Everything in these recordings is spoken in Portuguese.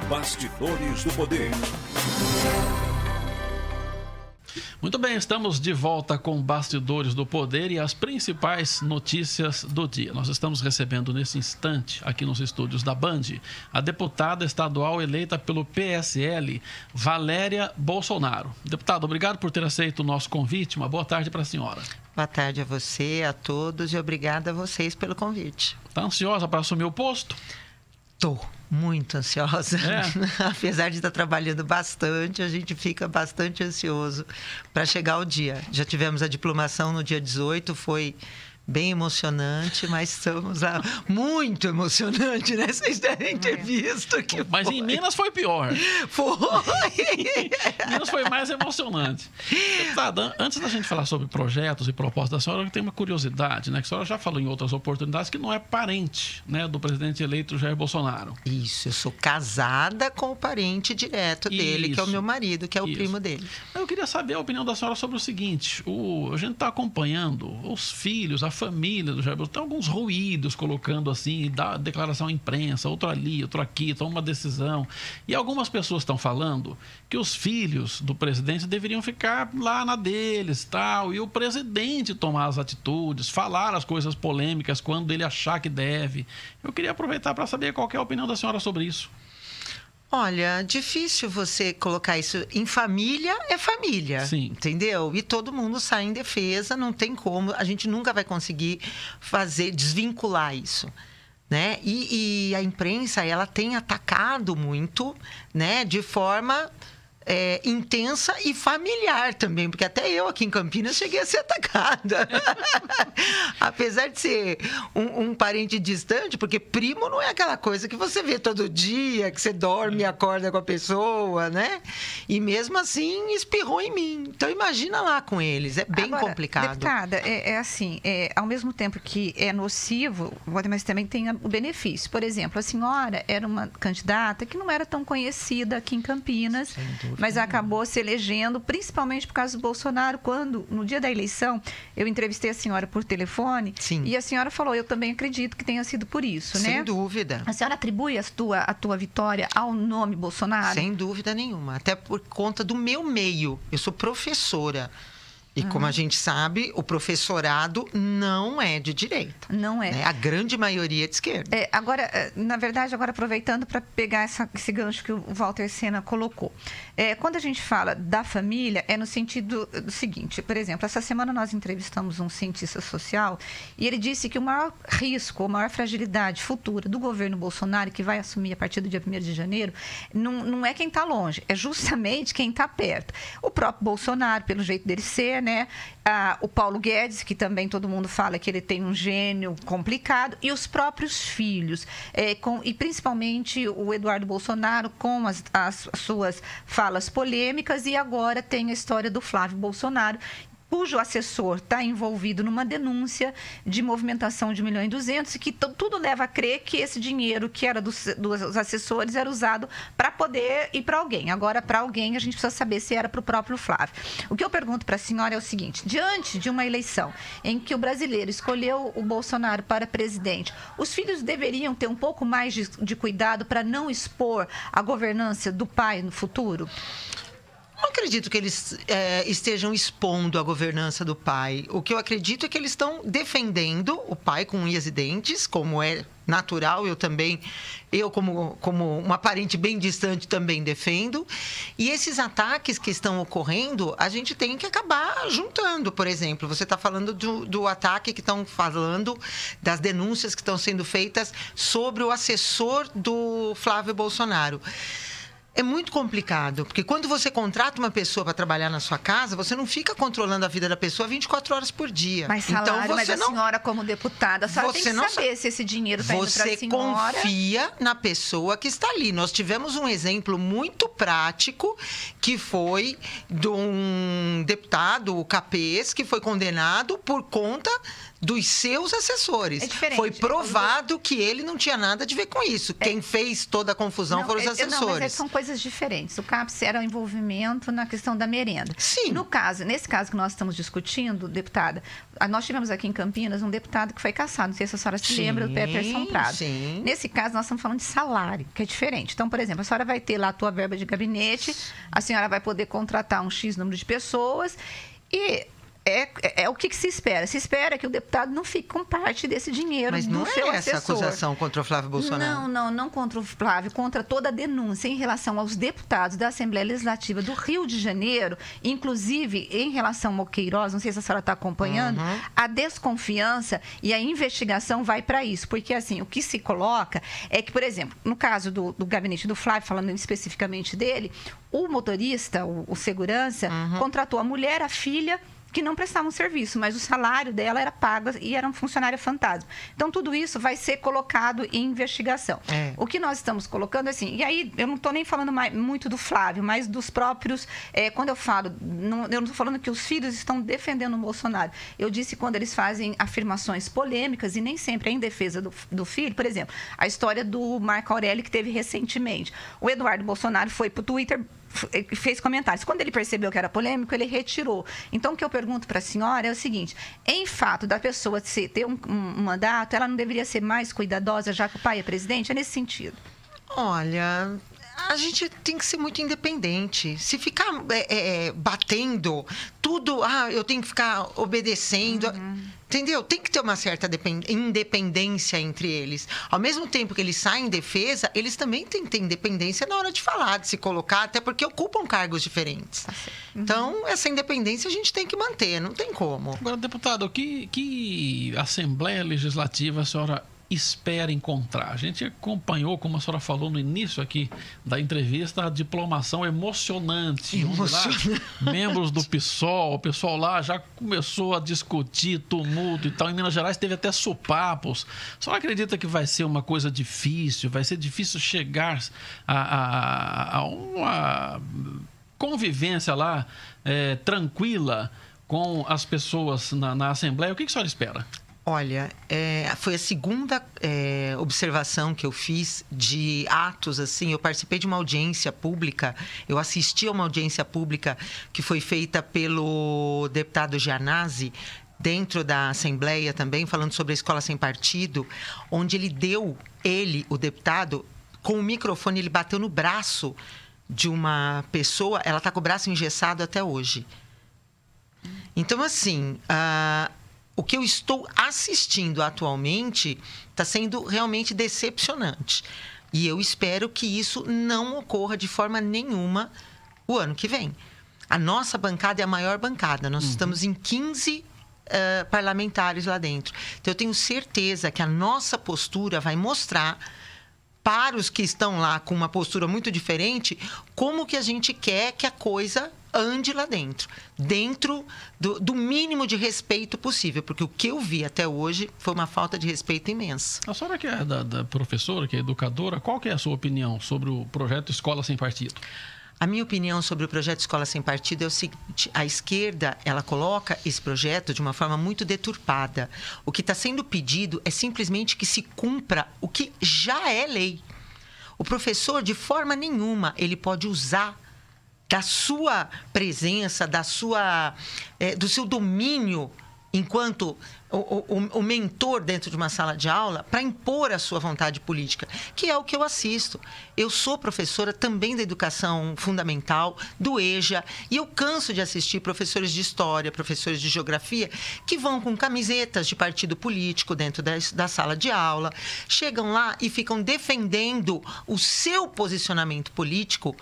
Bastidores do Poder. Muito bem, estamos de volta com Bastidores do Poder e as principais notícias do dia. Nós estamos recebendo nesse instante, aqui nos estúdios da Band, a deputada estadual eleita pelo PSL, Valéria Bolsonaro. Deputada, obrigado por ter aceito o nosso convite. Uma boa tarde para a senhora. Boa tarde a você, a todos, e obrigada a vocês pelo convite. Está ansiosa para assumir o posto? Estou muito ansiosa. Apesar de estar trabalhando bastante, a gente fica bastante ansioso para chegar ao dia. Já tivemos a diplomação no dia 18, foi bem emocionante, mas estamos lá muito emocionante, né? Vocês devem ter visto que Mas foi. em Minas foi pior. Foi! Minas foi mais emocionante. Deputada, antes da gente falar sobre projetos e propostas da senhora, eu tenho uma curiosidade, né? Que a senhora já falou em outras oportunidades que não é parente, né, do presidente eleito Jair Bolsonaro. Isso, eu sou casada com o parente direto dele, que é o meu marido, que é o primo dele. Eu queria saber a opinião da senhora sobre o seguinte: a gente está acompanhando os filhos, a família do Jair Bolsonaro, tem alguns ruídos colocando assim, dá declaração à imprensa, outro ali, outro aqui, toma uma decisão. E algumas pessoas estão falando que os filhos do presidente deveriam ficar lá na deles, tal, e o presidente tomar as atitudes, falar as coisas polêmicas quando ele achar que deve. Eu queria aproveitar para saber qual que é a opinião da senhora sobre isso. Olha, difícil você colocar isso em família, é família, Sim. Entendeu? E todo mundo sai em defesa, não tem como, a gente nunca vai conseguir desvincular isso, né? E a imprensa, ela tem atacado muito, né, de forma intensa e familiar também, porque até eu aqui em Campinas cheguei a ser atacada. Apesar de ser um parente distante, porque primo não é aquela coisa que você vê todo dia, que você dorme e acorda com a pessoa, né? E mesmo assim espirrou em mim. Então imagina lá com eles, é bem complicado. Deputada, assim, ao mesmo tempo que é nocivo, mas também tem o benefício. Por exemplo, a senhora era uma candidata que não era tão conhecida aqui em Campinas, mas acabou se elegendo, principalmente por causa do Bolsonaro, quando, no dia da eleição, eu entrevistei a senhora por telefone. Sim. E a senhora falou, eu também acredito que tenha sido por isso, né? Sem dúvida. A senhora atribui a tua vitória ao nome Bolsonaro? Sem dúvida nenhuma, até por conta do meu meio. Eu sou professora. E como a gente sabe, o professorado não é de direita. Não é. Né? A grande maioria é de esquerda. Agora, na verdade, aproveitando para pegar esse gancho que o Walter Sena colocou. Quando a gente fala da família, é no sentido do seguinte. Por exemplo, essa semana nós entrevistamos um cientista social e ele disse que o maior risco, a maior fragilidade futura do governo Bolsonaro, que vai assumir a partir do dia 1º de janeiro, não é quem está longe, é justamente quem está perto. O próprio Bolsonaro, pelo jeito dele ser, né? O Paulo Guedes, que também todo mundo fala que ele tem um gênio complicado, e os próprios filhos, e principalmente o Eduardo Bolsonaro com as suas falas polêmicas, e agora tem a história do Flávio Bolsonaro, cujo assessor está envolvido numa denúncia de movimentação de 1.200.000 e que tudo leva a crer que esse dinheiro que era dos assessores era usado para poder ir para alguém. Agora, para alguém, a gente precisa saber se era para o próprio Flávio. O que eu pergunto para a senhora é o seguinte: diante de uma eleição em que o brasileiro escolheu o Bolsonaro para presidente, os filhos deveriam ter um pouco mais de cuidado para não expor a governança do pai no futuro? Não acredito que eles estejam expondo a governança do pai. O que eu acredito é que eles estão defendendo o pai com unhas e dentes, como é natural. Eu como uma parente bem distante também defendo. E esses ataques que estão ocorrendo, a gente tem que acabar juntando. Por exemplo, você está falando do ataque que estão falando, das denúncias que estão sendo feitas sobre o assessor do Flávio Bolsonaro. É muito complicado, porque quando você contrata uma pessoa para trabalhar na sua casa, você não fica controlando a vida da pessoa 24 horas por dia. Mas salário, mas a senhora como deputada, a senhora tem que saber se esse dinheiro está indo para a senhora. Você confia na pessoa que está ali. Nós tivemos um exemplo muito prático, que foi de um deputado, o Capês, que foi condenado por conta dos seus assessores. É diferente. Foi provado que ele não tinha nada a ver com isso. Quem fez toda a confusão foram os assessores. Não, mas são coisas diferentes. O CAPS era o envolvimento na questão da merenda. Sim. Nesse caso que nós estamos discutindo, deputada, nós tivemos aqui em Campinas um deputado que foi cassado. Não sei se a senhora se lembra, do Peterson Prado. Sim. Nesse caso, nós estamos falando de salário, que é diferente. Então, por exemplo, a senhora vai ter lá a tua verba de gabinete, a senhora vai poder contratar um X número de pessoas e... É o que se espera. Se espera que o deputado não fique com parte desse dinheiro. Mas não do seu é essa assessor. acusação contra o Flávio Bolsonaro. Não contra o Flávio, contra toda a denúncia em relação aos deputados da Assembleia Legislativa do Rio de Janeiro, inclusive em relação ao Queiroz, não sei se a senhora está acompanhando, a desconfiança e a investigação vai para isso. Porque, assim, o que se coloca é que, por exemplo, no caso do gabinete do Flávio, falando especificamente dele, o motorista, o segurança, contratou a mulher, a filha, que não prestavam serviço, mas o salário dela era pago e era um funcionário fantasma. Então, tudo isso vai ser colocado em investigação. O que nós estamos colocando, assim, e aí eu não estou nem falando muito do Flávio, mas dos próprios, quando eu falo, eu não estou falando que os filhos estão defendendo o Bolsonaro. Eu disse quando eles fazem afirmações polêmicas e nem sempre é em defesa do filho. Por exemplo, a história do Marco Aurélio que teve recentemente. O Eduardo Bolsonaro foi para o Twitter, fez comentários. Quando ele percebeu que era polêmico, ele retirou. Então, o que eu pergunto para a senhora é o seguinte: em fato da pessoa ter um mandato, ela não deveria ser mais cuidadosa, já que o pai é presidente? É nesse sentido. Olha, a gente tem que ser muito independente. Se ficar batendo tudo, eu tenho que ficar obedecendo. Entendeu? Tem que ter uma certa independência entre eles. Ao mesmo tempo que eles saem em defesa, eles também têm que ter independência na hora de falar, de se colocar, até porque ocupam cargos diferentes. Então, essa independência a gente tem que manter, não tem como. Agora, deputado, que Assembleia Legislativa a senhora espera encontrar? A gente acompanhou, como a senhora falou no início aqui da entrevista, a diplomação emocionante. Lá, membros do PSOL, o pessoal lá já começou a discutir tumulto e tal. Em Minas Gerais teve até sopapos. A senhora acredita que vai ser uma coisa difícil? Vai ser difícil chegar a uma convivência lá tranquila com as pessoas na Assembleia? O que a senhora espera? Olha, foi a segunda observação que eu fiz de atos, assim. Eu participei de uma audiência pública, eu assisti a uma audiência pública que foi feita pelo deputado Gianazzi, dentro da Assembleia também, falando sobre a escola sem partido, onde o deputado, com o microfone, ele bateu no braço de uma pessoa, ela está com o braço engessado até hoje. Então, assim... O que eu estou assistindo atualmente está sendo realmente decepcionante. E eu espero que isso não ocorra de forma nenhuma o ano que vem. A nossa bancada é a maior bancada. Nós estamos em 15 parlamentares lá dentro. Então, eu tenho certeza que a nossa postura vai mostrar para os que estão lá com uma postura muito diferente como que a gente quer que a coisa ande lá dentro do mínimo de respeito possível, porque o que eu vi até hoje foi uma falta de respeito imensa. A senhora que é da professora, que é educadora, qual que é a sua opinião sobre o projeto Escola Sem Partido? A minha opinião sobre o projeto Escola Sem Partido é o seguinte: a esquerda, ela coloca esse projeto de uma forma muito deturpada. O que está sendo pedido é simplesmente que se cumpra o que já é lei. O professor, de forma nenhuma, ele pode usar da sua presença, do seu domínio enquanto o mentor dentro de uma sala de aula para impor a sua vontade política, que é o que eu assisto. Eu sou professora também da educação fundamental, do EJA, e eu canso de assistir professores de história, professores de geografia, que vão com camisetas de partido político dentro da sala de aula, chegam lá e ficam defendendo o seu posicionamento político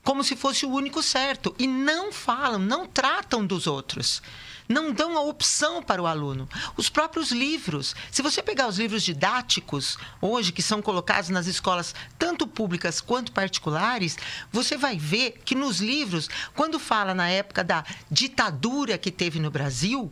como se fosse o único certo, e não falam, não tratam dos outros. Não dão a opção para o aluno. Os próprios livros. Se você pegar os livros didáticos, hoje, que são colocados nas escolas, tanto públicas quanto particulares, você vai ver que nos livros, quando fala na época da ditadura que teve no Brasil,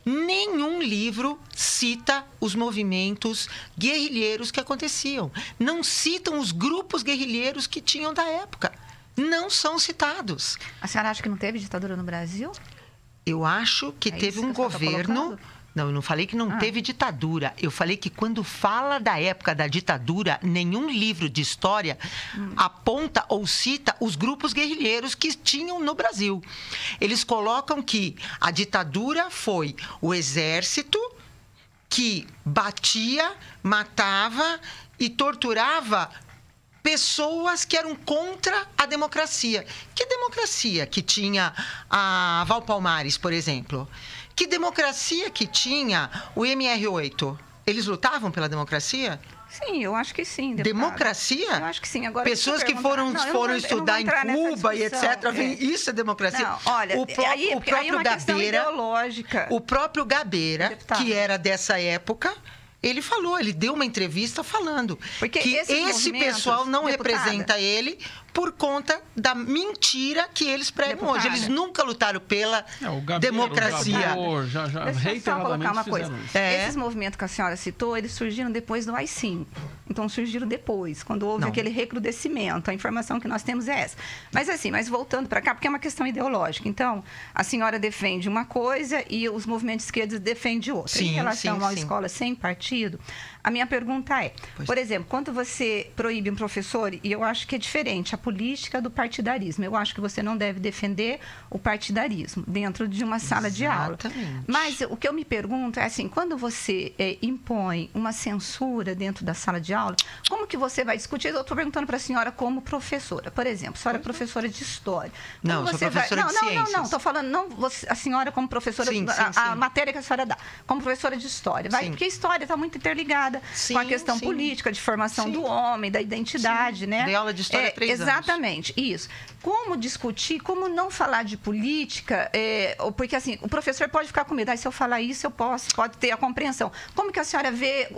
nenhum livro cita os movimentos guerrilheiros que aconteciam. Não citam os grupos guerrilheiros que tinham da época. Não são citados. A senhora acha que não teve ditadura no Brasil? Eu acho que teve um governo Não, eu não falei que não teve ditadura. Eu falei que quando fala da época da ditadura, nenhum livro de história aponta ou cita os grupos guerrilheiros que tinham no Brasil. Eles colocam que a ditadura foi o exército que batia, matava e torturava pessoas que eram contra a democracia. Que democracia que tinha a Val Palmares, por exemplo? Que democracia que tinha o MR8? Eles lutavam pela democracia? Sim, eu acho que sim. Deputada. Democracia? Eu acho que sim. Agora, pessoas que foram estudar em Cuba e etc. Isso é democracia? Não, olha, o próprio Gabeira, o próprio Gabeira, que era dessa época, ele falou, ele deu uma entrevista falando que esse pessoal não representa ele por conta da mentira que eles pregam hoje. Eles nunca lutaram pela democracia. Deixa eu só colocar uma coisa. Esses movimentos que a senhora citou, eles surgiram depois do AI-5. Então, surgiram depois, quando houve aquele recrudescimento. A informação que nós temos é essa. Mas assim, voltando para cá, porque é uma questão ideológica. Então, a senhora defende uma coisa e os movimentos esquerdos defendem outra. Em relação à escola sem partido, a minha pergunta é, por exemplo, quando você proíbe um professor, e eu acho que é diferente a política do partidarismo. Eu acho que você não deve defender o partidarismo dentro de uma sala de aula. Mas o que eu me pergunto é assim, quando você impõe uma censura dentro da sala de aula, como que você vai discutir? Eu estou perguntando para a senhora como professora. Por exemplo, a senhora é professora de história. Não, sou professora de ciências. Não, estou falando, a senhora como professora, a matéria que a senhora dá, como professora de história. Porque a história está muito interligada com a questão política, de formação do homem, da identidade, né? Dei aula de história há 3 anos. Exatamente, isso. Como discutir, como não falar de política, porque assim, o professor pode ficar com medo, se eu falar isso, eu pode ter a compreensão. Como que a senhora vê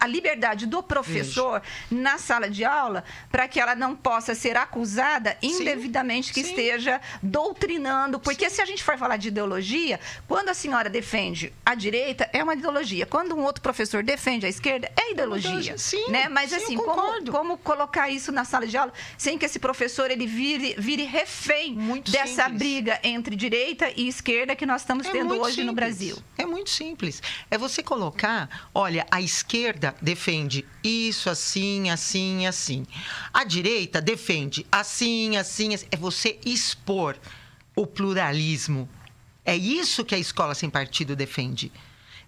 a liberdade do professor na sala de aula para que ela não possa ser acusada indevidamente que esteja doutrinando? Porque se a gente for falar de ideologia, quando a senhora defende a direita, é uma ideologia. Quando um outro professor defende a esquerda, é ideologia. Né? Mas assim, como colocar isso na sala de aula sem que esse professor ele vire refém dessa briga entre direita e esquerda que nós estamos tendo hoje no Brasil? É muito simples. É você colocar, olha, a esquerda defende isso, assim, assim, assim. A direita defende assim, assim, assim. É você expor o pluralismo. É isso que a escola sem partido defende.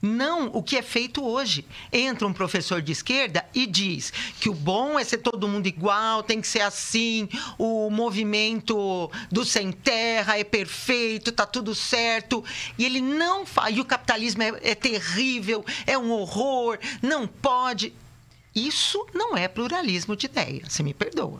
Não o que é feito hoje. Entra um professor de esquerda e diz que o bom é ser todo mundo igual, tem que ser assim, o movimento do sem terra é perfeito, tá tudo certo. E ele não faz. E o capitalismo é terrível, é um horror, não pode. Isso não é pluralismo de ideia, você me perdoa.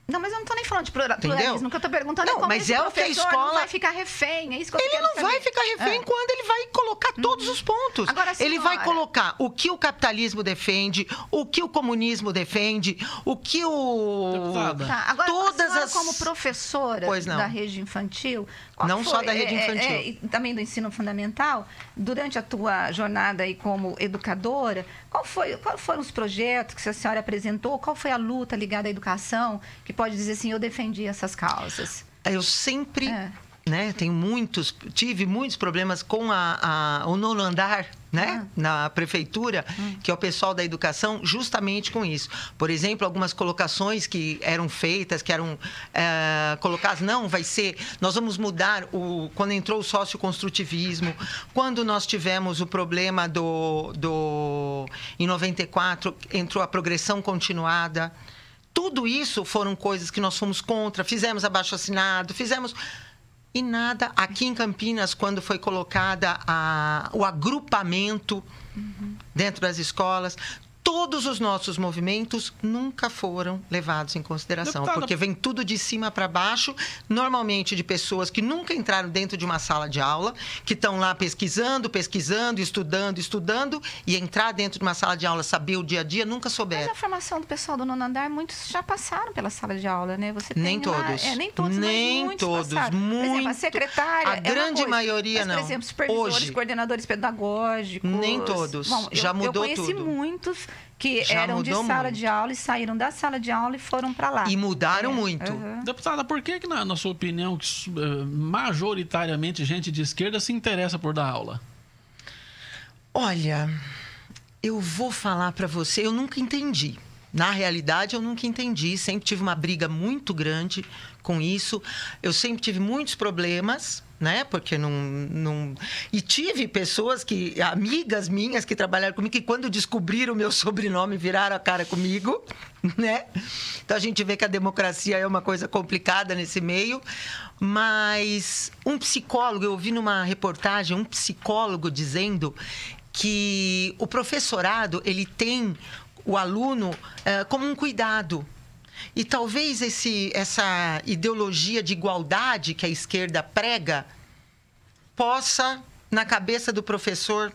Não, mas eu não estou nem falando de pluralismo. O que eu estou perguntando é como esse professor não vai ficar refém. É isso que eu quero saber. Ele não vai ficar refém quando ele vai colocar todos os pontos. Agora, ele vai colocar o que o capitalismo defende, o que o comunismo defende, o que o... Agora, todas as... como professora da rede infantil... Não só da rede infantil. E também do ensino fundamental, durante a tua jornada aí como educadora, quais foram os projetos que a senhora apresentou? Qual foi a luta ligada à educação que pode dizer assim, eu defendi essas causas? Eu sempre, tive muitos problemas com o nono andar, né? Na prefeitura, que é o pessoal da educação, justamente com isso. Por exemplo, algumas colocações que eram feitas, que eram colocadas, nós vamos mudar, quando entrou o socioconstrutivismo, quando nós tivemos o problema em 94, entrou a progressão continuada. Tudo isso foram coisas que nós fomos contra, fizemos abaixo-assinado, E nada, aqui em Campinas, quando foi colocada o agrupamento dentro das escolas, todos os nossos movimentos nunca foram levados em consideração. Porque vem tudo de cima para baixo, normalmente de pessoas que nunca entraram dentro de uma sala de aula, que estão lá pesquisando, estudando, e entrar dentro de uma sala de aula, saber o dia a dia, nunca souberam. Mas a formação do pessoal do nono andar, muitos já passaram pela sala de aula, né? Você tem nem todos. Nem todos, mas muitos passaram. Por exemplo, a secretária... A grande maioria não. Por exemplo, supervisores, coordenadores pedagógicos... Nem todos. Já mudou tudo. Eu conheci muitos que eram de sala de aula e saíram da sala de aula e foram para lá. E mudaram muito. Deputada, por que na sua opinião, majoritariamente gente de esquerda se interessa por dar aula? Olha, eu vou falar para você, eu nunca entendi. Na realidade, eu nunca entendi. Sempre tive uma briga muito grande com isso. Eu sempre tive muitos problemas, né? Porque não... E tive pessoas amigas minhas que trabalharam comigo, que quando descobriram o meu sobrenome, viraram a cara comigo, né? Então, a gente vê que a democracia é uma coisa complicada nesse meio. Mas um psicólogo, eu ouvi numa reportagem, um psicólogo dizendo que o professorado, ele tem o aluno como um cuidado. E talvez essa ideologia de igualdade que a esquerda prega possa, na cabeça do professor,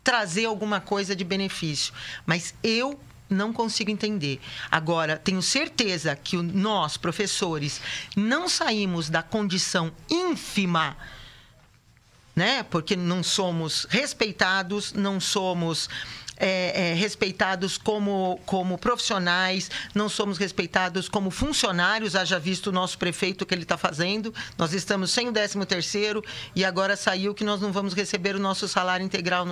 trazer alguma coisa de benefício. Mas eu não consigo entender. Agora, tenho certeza que nós, professores, não saímos da condição ínfima, né? Porque não somos respeitados, não somos respeitados como profissionais, não somos respeitados como funcionários. Haja visto o nosso prefeito, o que ele está fazendo. Nós estamos sem o 13º e agora saiu que nós não vamos receber o nosso salário integral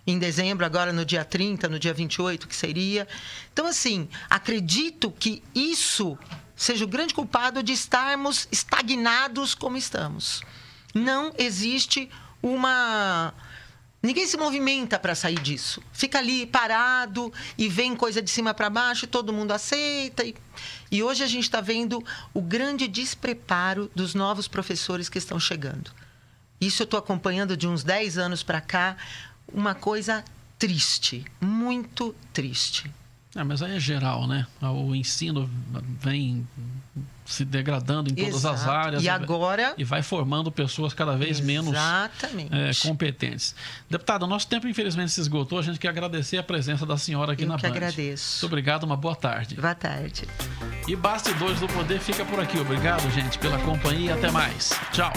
em dezembro, agora no dia 30, no dia 28, que seria. Então, assim, acredito que isso seja o grande culpado de estarmos estagnados como estamos. Não existe ninguém se movimenta para sair disso. Fica ali parado e vem coisa de cima para baixo, todo mundo aceita. E hoje a gente está vendo o grande despreparo dos novos professores que estão chegando. Isso eu estou acompanhando de uns 10 anos para cá. Uma coisa triste, muito triste. Mas aí é geral, né? O ensino vem se degradando em todas as áreas. E agora... E vai formando pessoas cada vez menos competentes. Deputada, o nosso tempo infelizmente se esgotou. A gente quer agradecer a presença da senhora aqui na Band. Eu que agradeço. Muito obrigado, uma boa tarde. Boa tarde. E Bastidores do Poder fica por aqui. Obrigado, gente, pela companhia e até mais. Tchau.